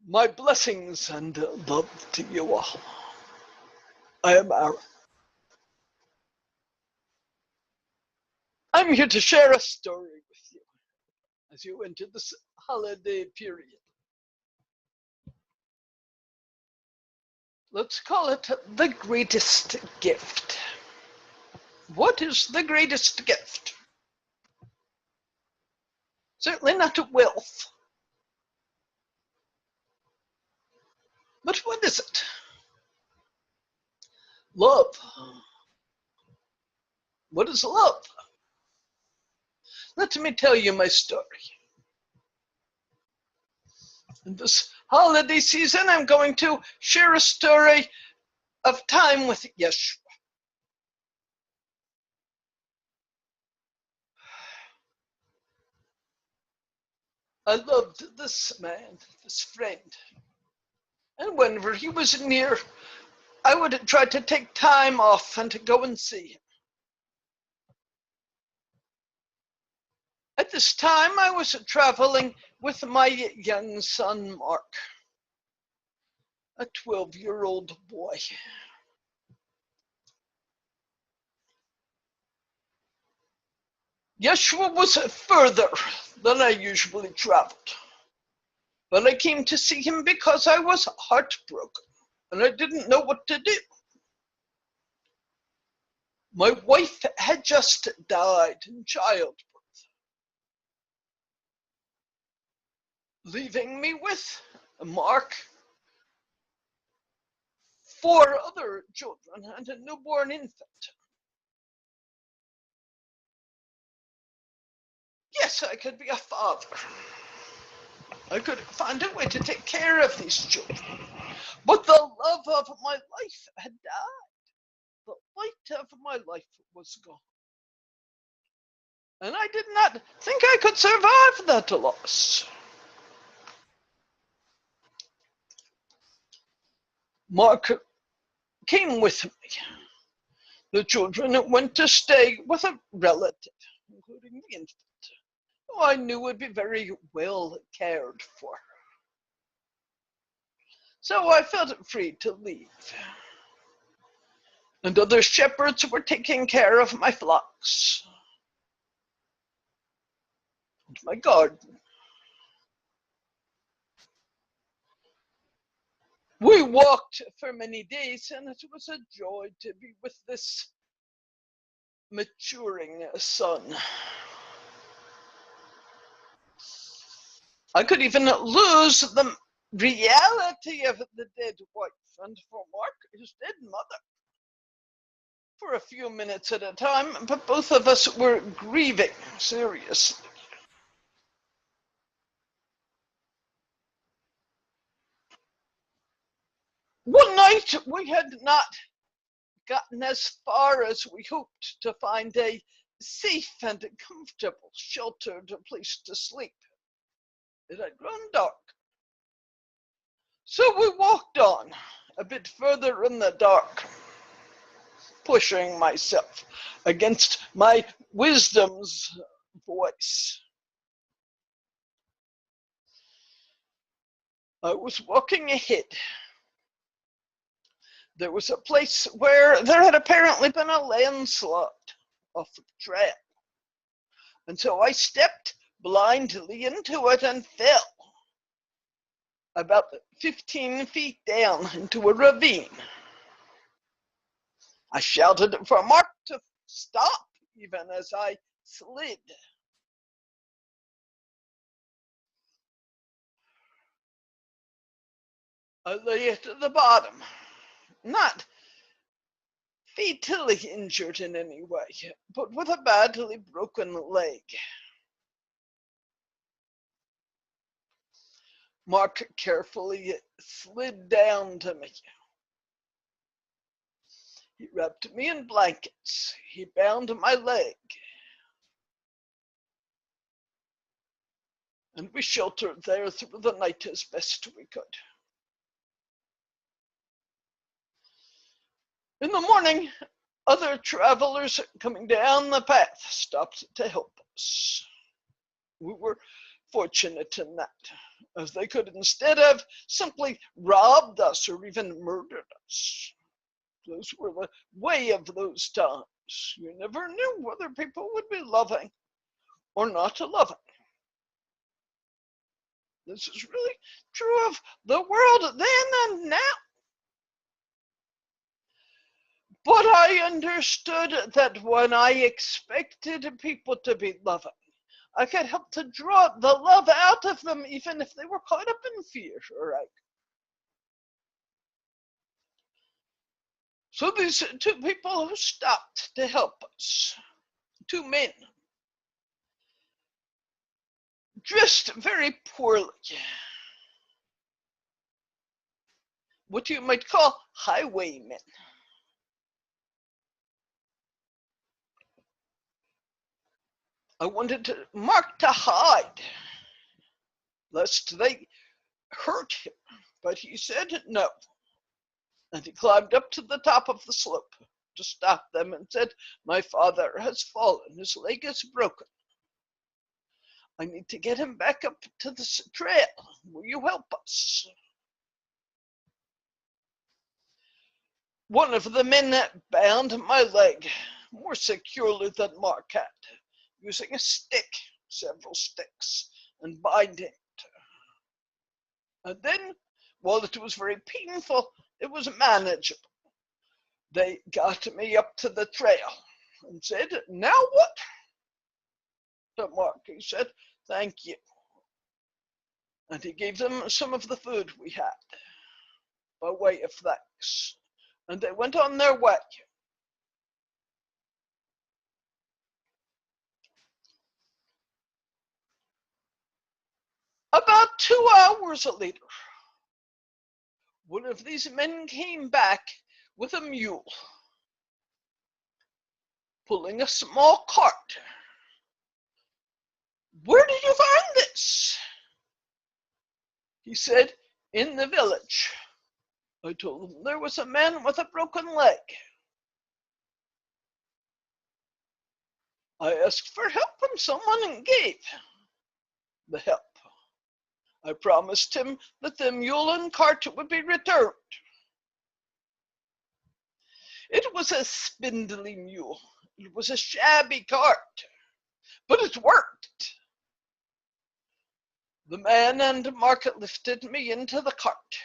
My blessings and love to you all. I am Aaron. I'm here to share a story with you as you enter this holiday period. Let's call it the greatest gift. What is the greatest gift? Certainly not wealth. But what is it? Love. What is love? Let me tell you my story. In this holiday season, I'm going to share a story of time with Jeshua. I loved this man, this friend. And whenever he was near, I would try to take time off and to go and see him. At this time, I was traveling with my young son, Mark, a 12-year-old boy. Jeshua was further than I usually traveled, but I came to see him because I was heartbroken and I didn't know what to do. My wife had just died in childbirth, leaving me with Mark, 4 other children, and a newborn infant. Yes, I could be a father. I could find a way to take care of these children. But the love of my life had died. The light of my life was gone. And I did not think I could survive that loss. Mark came with me. The children went to stay with a relative, including the infant, who I knew would be very well cared for. So I felt free to leave. And other shepherds were taking care of my flocks and my garden. We walked for many days, and it was a joy to be with this maturing son. I could even lose the reality of the dead wife, and for Mark, his dead mother, for a few minutes at a time, but both of us were grieving seriously. One night we had not gotten as far as we hoped to find a safe and comfortable, sheltered place to sleep. It had grown dark. So we walked on a bit further in the dark, pushing myself against my wisdom's voice. I was walking ahead. There was a place where there had apparently been a landslide off the trail. And so I stepped blindly into it and fell about 15 feet down into a ravine. I shouted for Mark to stop even as I slid. I lay at the bottom, not fatally injured in any way, but with a badly broken leg. Mark carefully slid down to me. He wrapped me in blankets. He bound my leg. And we sheltered there through the night as best we could. In the morning, other travelers coming down the path stopped to help us. We were fortunate in that, as they could instead have simply robbed us or even murdered us. Those were the way of those times. You never knew whether people would be loving or not loving. This is really true of the world then and now. But I understood that when I expected people to be loving, I could help to draw the love out of them even if they were caught up in fear or anger. So these two people who stopped to help us, two men, dressed very poorly, what you might call highwaymen. I wanted Mark to hide, lest they hurt him, but he said no. And he climbed up to the top of the slope to stop them and said, "My father has fallen, his leg is broken. I need to get him back up to the trail. Will you help us?" One of the men bound my leg more securely than Mark had, using a stick, several sticks, and binding it. And then, while it was very painful, it was manageable. They got me up to the trail and said, "Now what?" To Mark, he said, "Thank you." And he gave them some of the food we had by way of thanks. And they went on their way. About 2 hours later, one of these men came back with a mule, pulling a small cart. "Where did you find this?" He said, "In the village." I told him there was a man with a broken leg. I asked for help and someone gave the help. I promised him that the mule and cart would be returned. It was a spindly mule. It was a shabby cart, but it worked. The man and Mark lifted me into the cart.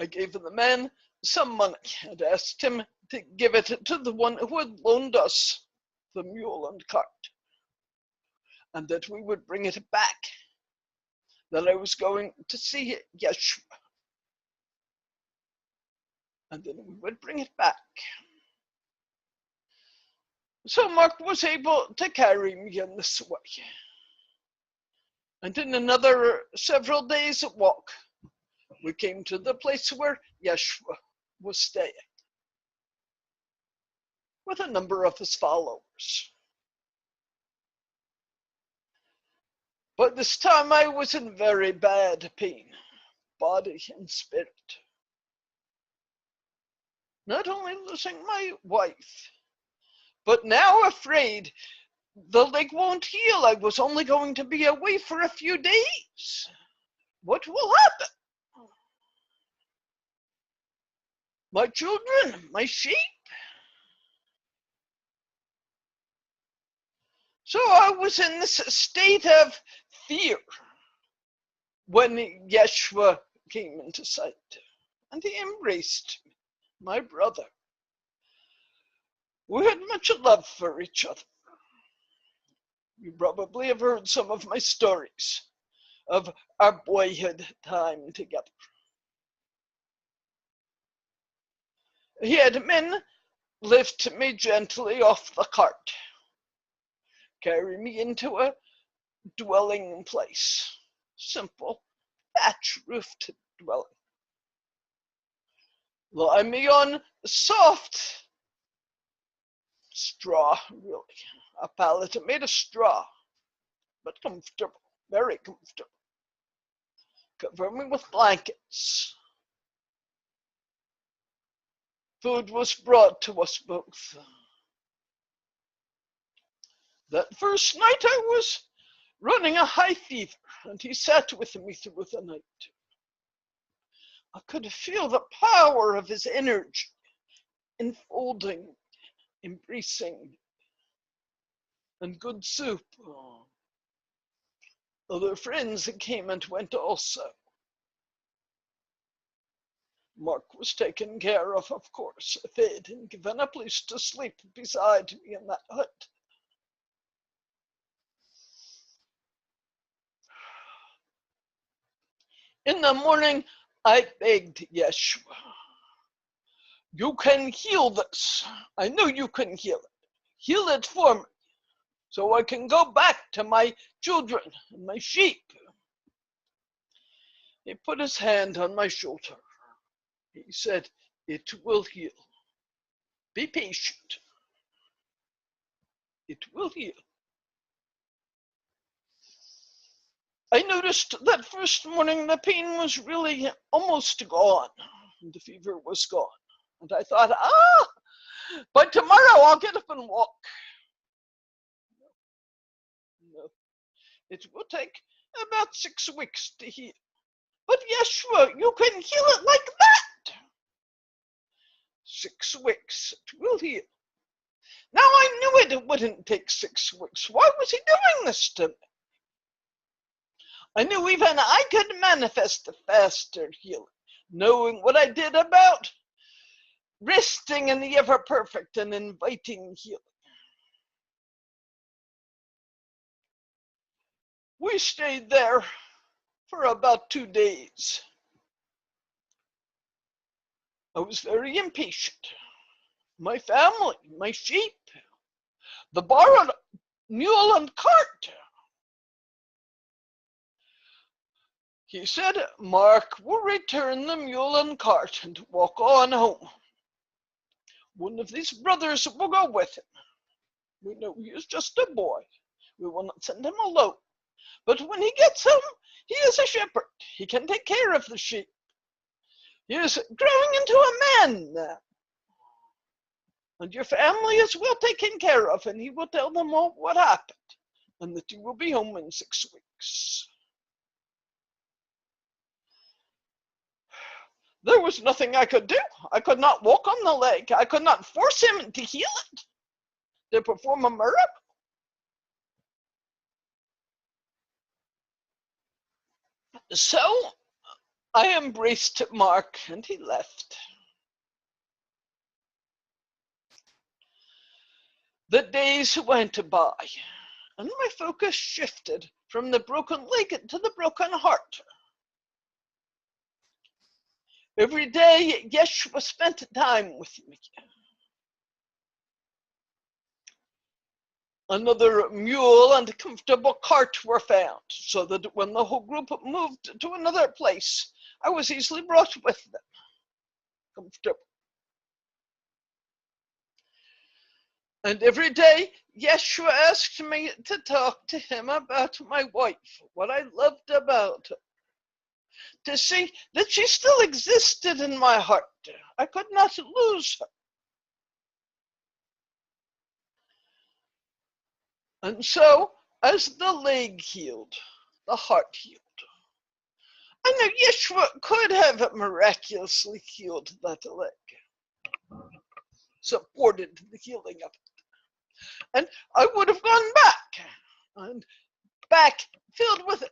I gave the man some money and asked him to give it to the one who had loaned us the mule and cart, and that we would bring it back, that I was going to see Jeshua, and then we would bring it back. So Mark was able to carry me in this way. And in another several days' walk, we came to the place where Jeshua was staying with a number of his followers. But this time I was in very bad pain, body and spirit. Not only losing my wife, but now afraid the leg won't heal. I was only going to be away for a few days. What will happen? My children, my sheep? So I was in this state of fear when Jeshua came into sight, and he embraced me, my brother. We had much love for each other. You probably have heard some of my stories of our boyhood time together. He had men lift me gently off the cart, carry me into a dwelling place, simple, thatch-roofed dwelling. Lie me on soft straw, really, a pallet made of straw, but comfortable, very comfortable. Cover me with blankets. Food was brought to us both. That first night I was running a high fever, and he sat with me through the night. I could feel the power of his energy enfolding, embracing, and good soup. Other friends came and went also. Mark was taken care of course, fed and given a place to sleep beside me in that hut. In the morning, I begged Yeshua, you can heal this. I know you can heal it. Heal it for me, so I can go back to my children and my sheep. He put his hand on my shoulder. He said, it will heal. Be patient. It will heal. I noticed that first morning the pain was really almost gone. The fever was gone. And I thought, but tomorrow I'll get up and walk. No, it will take about 6 weeks to heal. But Yeshua, you can heal it like that. 6 weeks, it will heal. Now I knew it wouldn't take 6 weeks. Why was he doing this to me? I knew even I could manifest a faster healing, knowing what I did about resting in the ever-perfect and inviting healing. We stayed there for about 2 days. I was very impatient. My family, my sheep, the borrowed mule and cart. He said, Mark will return the mule and cart and walk on home. One of these brothers will go with him. We know he is just a boy. We will not send him alone. But when he gets home, he is a shepherd. He can take care of the sheep. He is growing into a man now. And your family is well taken care of, and he will tell them all what happened, and that you will be home in 6 weeks. There was nothing I could do. I could not walk on the leg. I could not force him to heal it, to perform a miracle. So I embraced Mark, and he left. The days went by, and my focus shifted from the broken leg to the broken heart. Every day, Yeshua spent time with me. Another mule and comfortable cart were found, so that when the whole group moved to another place, I was easily brought with them. Comfortable. And every day, Yeshua asked me to talk to him about my wife, what I loved about her, to see that she still existed in my heart. I could not lose her. And so, as the leg healed, the heart healed. I know Yeshua could have miraculously healed that leg, supported the healing of it. And I would have gone back filled with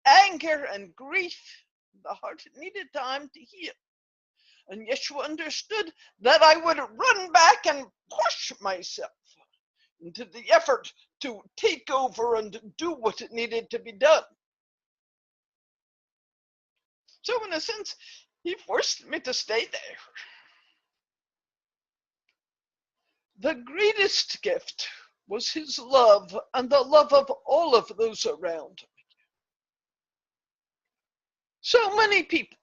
anger and grief. The heart needed time to heal. And Yeshua understood that I would run back and push myself into the effort to take over and do what it needed to be done. So in a sense, he forced me to stay there. The greatest gift was his love and the love of all of those around me. So many people,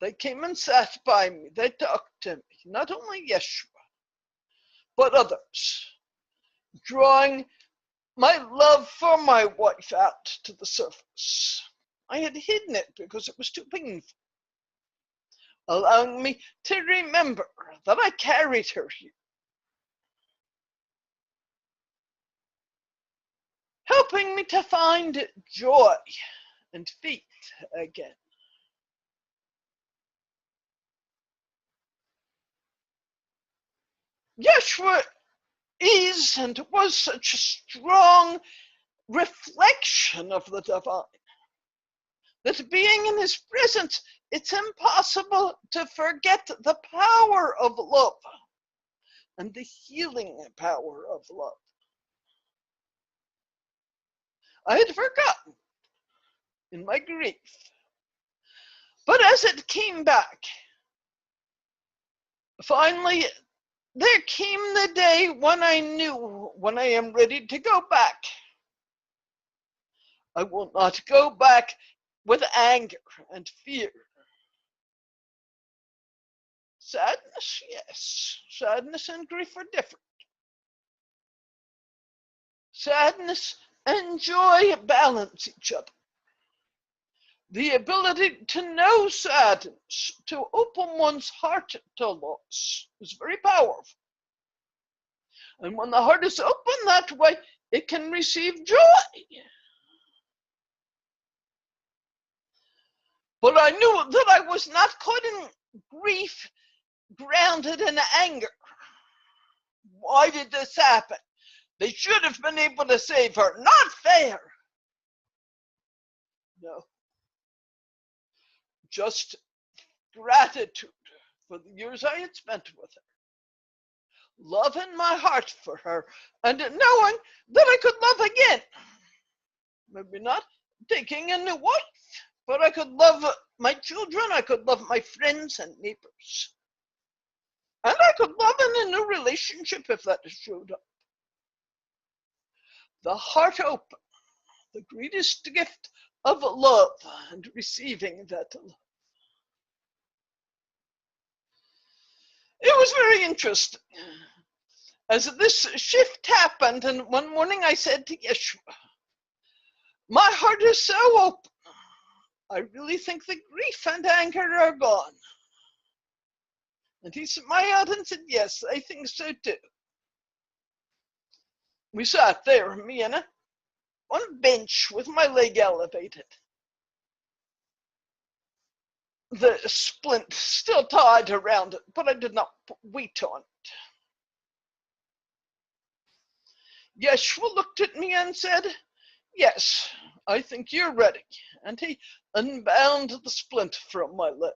they came and sat by me, they talked to me, not only Yeshua, but others, drawing my love for my wife out to the surface. I had hidden it because it was too painful, allowing me to remember that I carried her here. helping me to find joy and faith again. Jeshua is and was such a strong reflection of the divine that being in his presence, it's impossible to forget the power of love and the healing power of love. I had forgotten in my grief, but as it came back, finally there came the day when I knew when I am ready to go back, I will not go back with anger and fear. Sadness, yes. Sadness and grief are different. Sadness and joy balance each other. The ability to know sadness, to open one's heart to loss, is very powerful. And when the heart is open that way, it can receive joy. But I knew that I was not caught in grief, grounded in anger. Why did this happen? They should have been able to save her. Not fair. No. Just gratitude for the years I had spent with her. Love in my heart for her, and knowing that I could love again. Maybe not taking a new wife, but I could love my children, I could love my friends and neighbors. And I could love in a new relationship if that showed up. The heart open, the greatest gift of love, and receiving that love. It was very interesting. As this shift happened, and one morning I said to Yeshua, my heart is so open. I really think the grief and anger are gone. And he smiled and said, yes, I think so too. We sat there, me and her, on a bench with my leg elevated. The splint still tied around it, but I did not put weight on it. Yeshua looked at me and said, yes, I think you're ready. And he unbound the splint from my leg.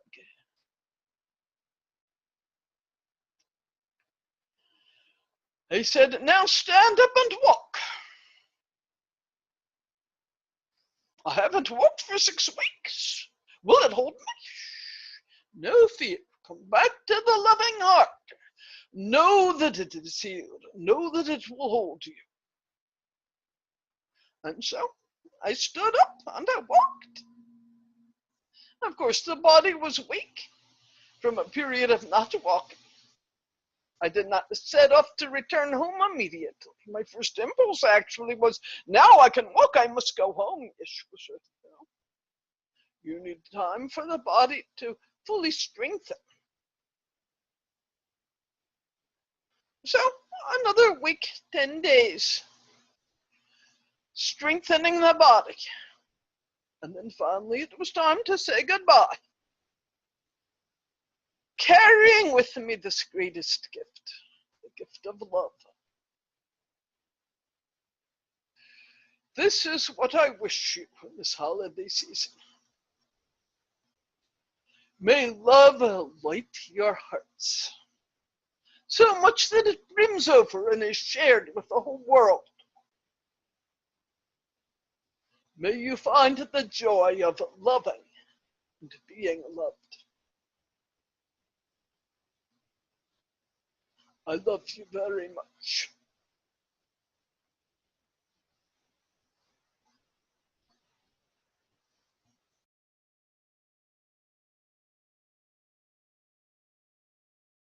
He said, now stand up and walk. I haven't walked for 6 weeks. Will it hold me? No fear. Come back to the loving heart. Know that it is healed. Know that it will hold you. And so I stood up and I walked. Of course, the body was weak from a period of not walking. I did not set off to return home immediately. My first impulse actually was, now I can walk, I must go home. Yeshua said, no. You need time for the body to fully strengthen. So another week, 10 days, strengthening the body. And then finally it was time to say goodbye. Carrying with me this greatest gift, the gift of love. This is what I wish you in this holiday season. May love light your hearts, so much that it brims over and is shared with the whole world. May you find the joy of loving and being loved. I love you very much.